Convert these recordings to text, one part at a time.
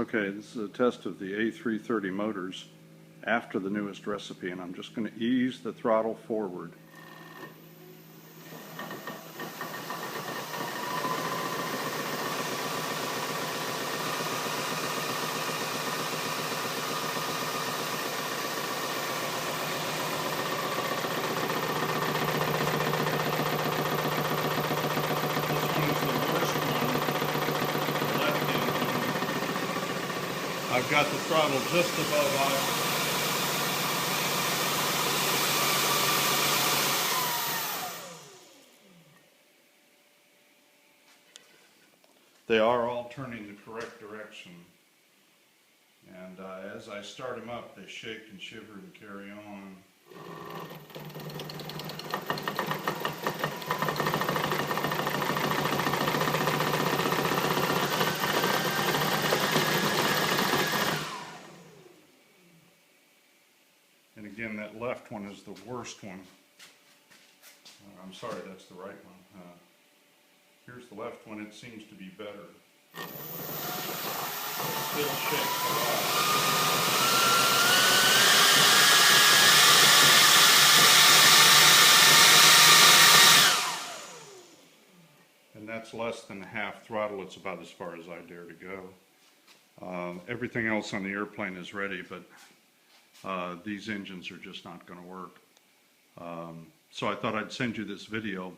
Okay, this is a test of the A330 motors after the newest recipe, and I'm just going to ease the throttle forward. I've got the throttle just above idle. They are all turning the correct direction. And as I start them up, they shake and shiver and carry on. And again, that left one is the worst one. I'm sorry, that's the right one. Here's the left one, it seems to be better. It still shakes a lot. And that's less than half throttle. It's about as far as I dare to go. Everything else on the airplane is ready, but these engines are just not going to work. So I thought I'd send you this video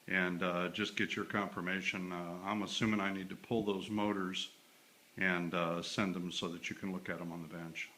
and just get your confirmation. I'm assuming I need to pull those motors and send them so that you can look at them on the bench.